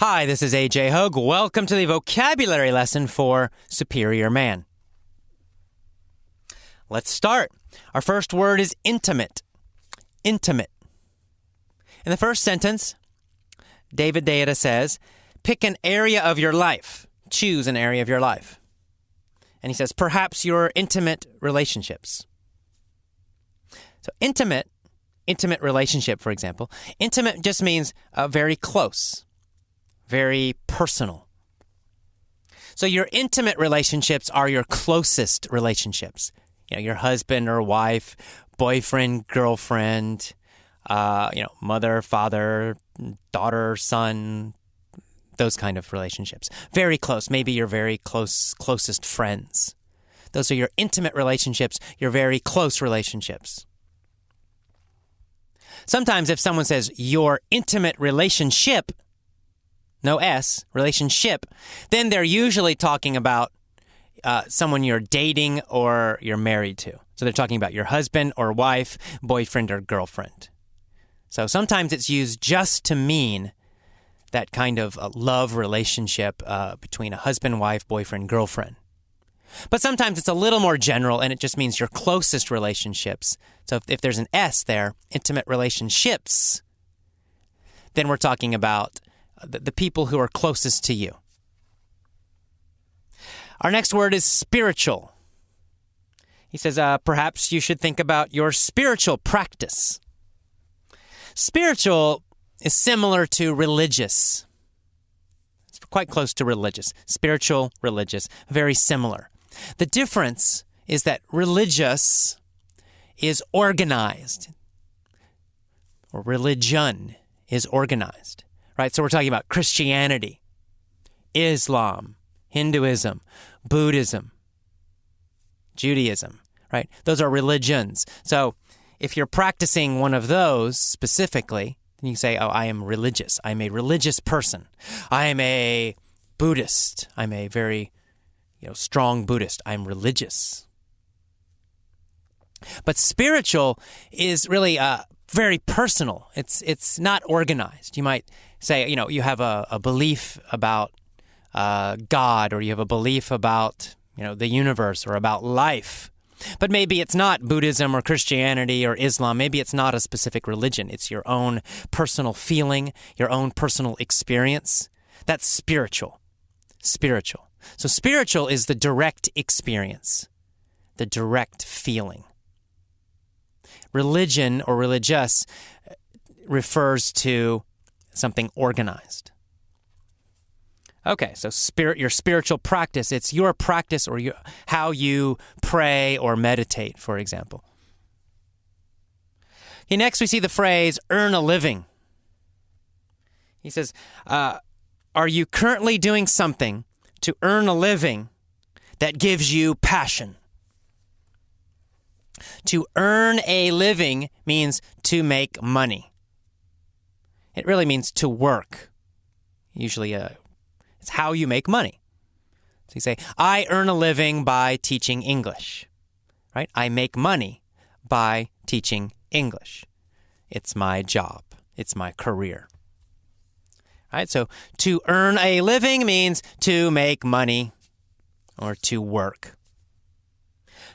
Hi, this is AJ Hogue. Welcome to the vocabulary lesson for Superior Man. Let's start. Our first word is intimate. Intimate. In the first sentence, David Deida says, pick an area of your life. Choose an area of your life. And he says, perhaps your intimate relationships. So intimate relationship, for example. Intimate just means very close. Very personal. So your intimate relationships are your closest relationships. You know, your husband or wife, boyfriend, girlfriend, mother, father, daughter, son, those kind of relationships. Very close. Maybe your very closest friends. Those are your intimate relationships, your very close relationships. Sometimes if someone says your intimate relationship, no S, relationship, then they're usually talking about someone you're dating or you're married to. So they're talking about your husband or wife, boyfriend or girlfriend. So sometimes it's used just to mean that kind of a love relationship between a husband, wife, boyfriend, girlfriend. But sometimes it's a little more general and it just means your closest relationships. So if there's an S there, intimate relationships, then we're talking about the people who are closest to you. Our next word is spiritual. He says, perhaps you should think about your spiritual practice. Spiritual is similar to religious. It's quite close to religious. Spiritual, religious, very similar. The difference is that religious is organized, or religion is organized. Right, so we're talking about Christianity, Islam, Hinduism, Buddhism, Judaism, right? Those are religions. So if you're practicing one of those specifically, then you say, oh, I am religious. I'm a religious person. I am a Buddhist. I'm a very, strong Buddhist. I'm religious. But spiritual is really very personal. It's not organized. You might say, you have a belief about God, or you have a belief about, the universe or about life. But maybe it's not Buddhism or Christianity or Islam. Maybe it's not a specific religion. It's your own personal feeling, your own personal experience. That's spiritual. Spiritual. So spiritual is the direct experience, the direct feeling. Religion or religious refers to something organized. Okay, so your spiritual practice, it's your practice or how you pray or meditate, for example. Okay, next we see the phrase, earn a living. He says, are you currently doing something to earn a living that gives you passion? To earn a living means to make money. It really means to work. Usually it's how you make money. So you say, I earn a living by teaching English. Right? I make money by teaching English. It's my job. It's my career. Right? So to earn a living means to make money or to work.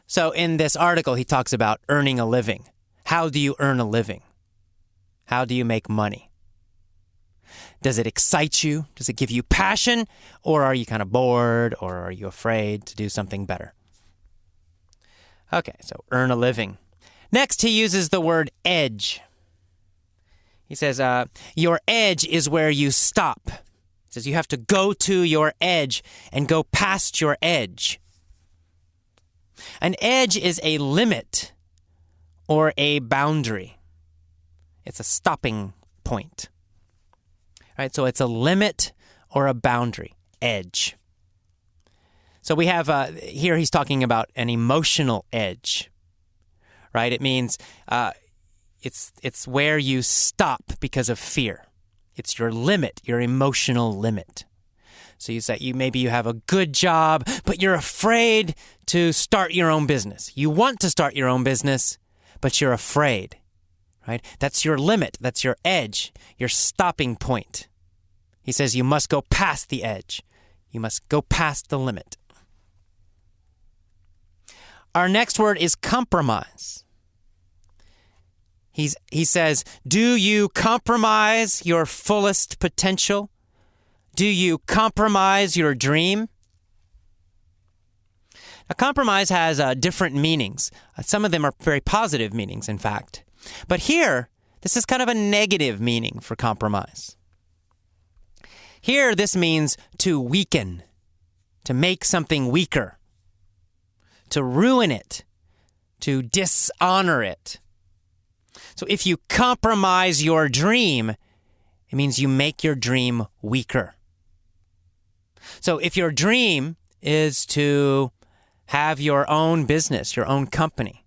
So in this article, he talks about earning a living. How do you earn a living? How do you make money? Does it excite you? Does it give you passion? Or are you kind of bored? Or are you afraid to do something better? Okay, so earn a living. Next, he uses the word edge. He says, your edge is where you stop. He says you have to go to your edge and go past your edge. An edge is a limit or a boundary. It's a stopping point. Right, so it's a limit or a boundary, edge. So we have, here he's talking about an emotional edge, right? It means it's where you stop because of fear. It's your limit, your emotional limit. So you say maybe you have a good job, but you're afraid to start your own business. You want to start your own business, but you're afraid, right? That's your limit. That's your edge, your stopping point. He says you must go past the edge. You must go past the limit. Our next word is compromise. He says, do you compromise your fullest potential? Do you compromise your dream? Now, compromise has different meanings. Some of them are very positive meanings, in fact. But here, this is kind of a negative meaning for compromise. Here, this means to weaken, to make something weaker, to ruin it, to dishonor it. So if you compromise your dream, it means you make your dream weaker. So if your dream is to have your own business, your own company,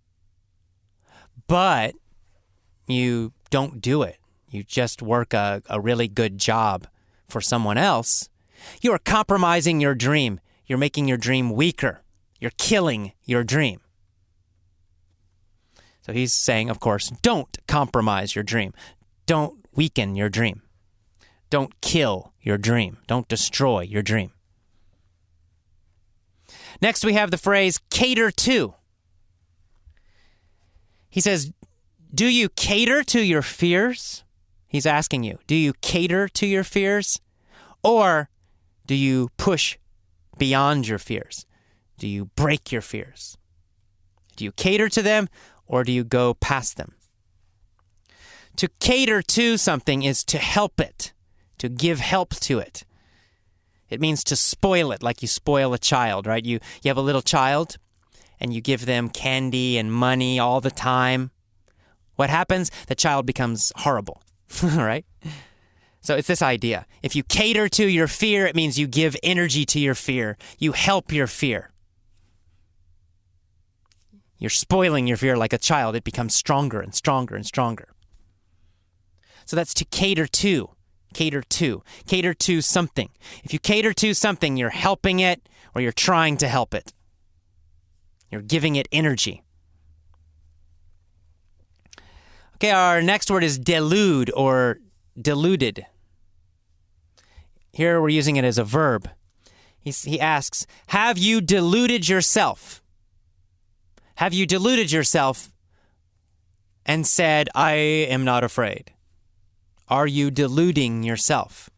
but you don't do it, you just work a really good job for someone else, you are compromising your dream. You're making your dream weaker. You're killing your dream. So he's saying, of course, don't compromise your dream. Don't weaken your dream. Don't kill your dream. Don't destroy your dream. Next, we have the phrase cater to. He says, do you cater to your fears? He's asking you, do you cater to your fears? Or do you push beyond your fears? Do you break your fears? Do you cater to them, or do you go past them? To cater to something is to help it, to give help to it. It means to spoil it, like you spoil a child, right? You have a little child, and you give them candy and money all the time. What happens? The child becomes horrible, right? So it's this idea. If you cater to your fear, it means you give energy to your fear. You help your fear. You're spoiling your fear like a child. It becomes stronger and stronger and stronger. So that's to cater to. Cater to. Cater to something. If you cater to something, you're helping it or you're trying to help it. You're giving it energy. Okay, our next word is delude or deluded. Here we're using it as a verb. He asks, have you deluded yourself? Have you deluded yourself and said, I am not afraid? Are you deluding yourself?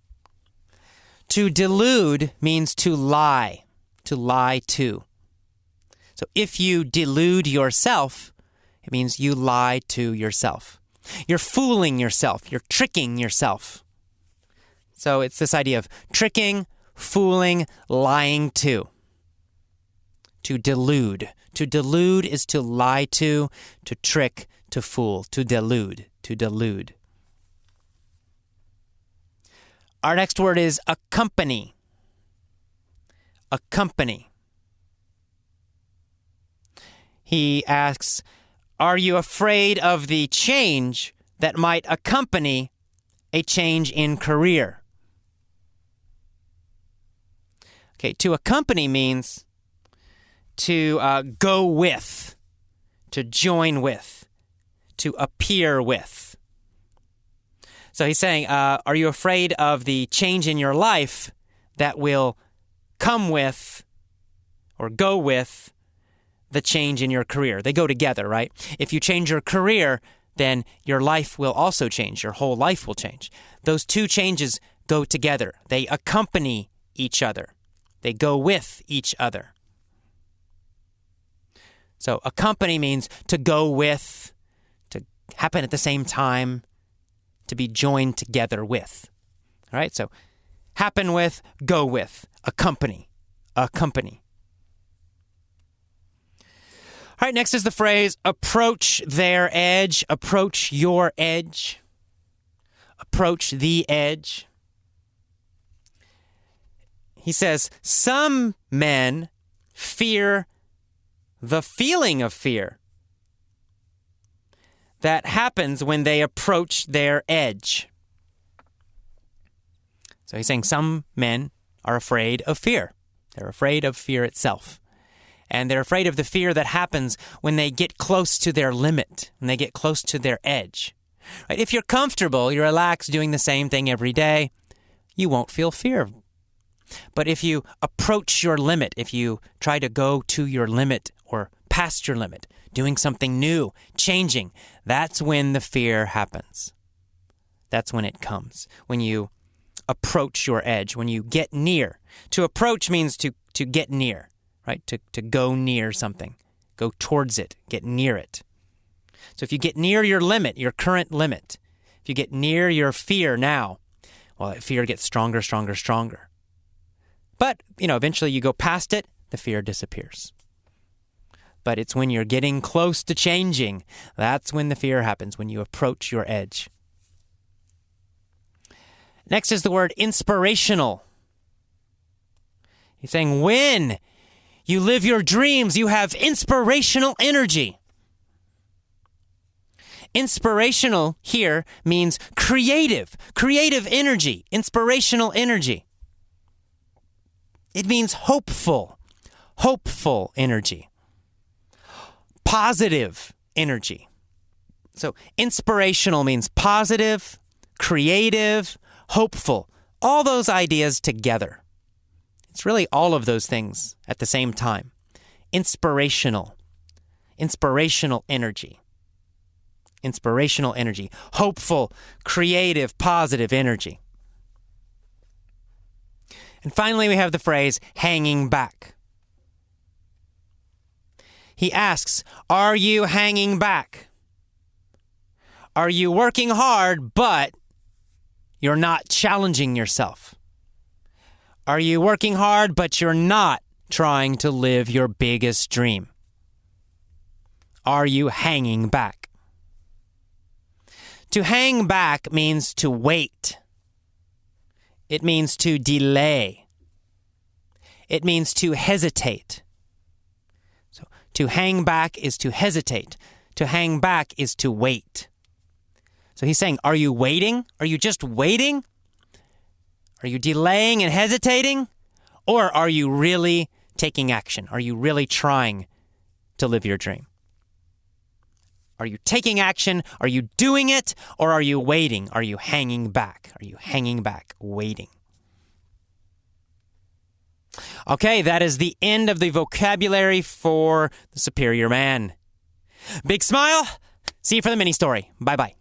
To delude means to lie to. So if you delude yourself, it means you lie to yourself. You're fooling yourself. You're tricking yourself. So it's this idea of tricking, fooling, lying to. To delude. To delude is to lie to trick, to fool, to delude, to delude. Our next word is accompany. Accompany. He asks, are you afraid of the change that might accompany a change in career? Okay, to accompany means to go with, to join with, to appear with. So he's saying, are you afraid of the change in your life that will come with or go with the change in your career? They go together, right? If you change your career, then your life will also change. Your whole life will change. Those two changes go together. They accompany each other. They go with each other. So accompany means to go with, to happen at the same time, to be joined together with. All right, so happen with, go with, accompany, accompany. All right, next is the phrase approach their edge, approach your edge, approach the edge. He says, some men fear the feeling of fear that happens when they approach their edge. So he's saying some men are afraid of fear. They're afraid of fear itself. And they're afraid of the fear that happens when they get close to their limit, when they get close to their edge. Right? If you're comfortable, you're relaxed doing the same thing every day, you won't feel fear. But if you approach your limit, if you try to go to your limit or past your limit, doing something new, changing, that's when the fear happens. That's when it comes. When you approach your edge, when you get near. To approach means to get near, right? To go near something, go towards it, get near it. So if you get near your limit, your current limit, if you get near your fear now, well, fear gets stronger, stronger, stronger. But, eventually you go past it, the fear disappears. But it's when you're getting close to changing, that's when the fear happens, when you approach your edge. Next is the word inspirational. He's saying when you live your dreams, you have inspirational energy. Inspirational here means creative energy, inspirational energy. It means hopeful energy, positive energy. So inspirational means positive, creative, hopeful, all those ideas together. It's really all of those things at the same time. Inspirational energy. Inspirational energy, hopeful, creative, positive energy. And finally, we have the phrase hanging back. He asks, are you hanging back? Are you working hard, but you're not challenging yourself? Are you working hard, but you're not trying to live your biggest dream? Are you hanging back? To hang back means to wait. It means to delay. It means to hesitate. So to hang back is to hesitate. To hang back is to wait. So he's saying, are you waiting? Are you just waiting? Are you delaying and hesitating? Or are you really taking action? Are you really trying to live your dream? Are you taking action? Are you doing it? Or are you waiting? Are you hanging back? Are you hanging back, waiting? Okay, that is the end of the vocabulary for the superior man. Big smile. See you for the mini story. Bye-bye.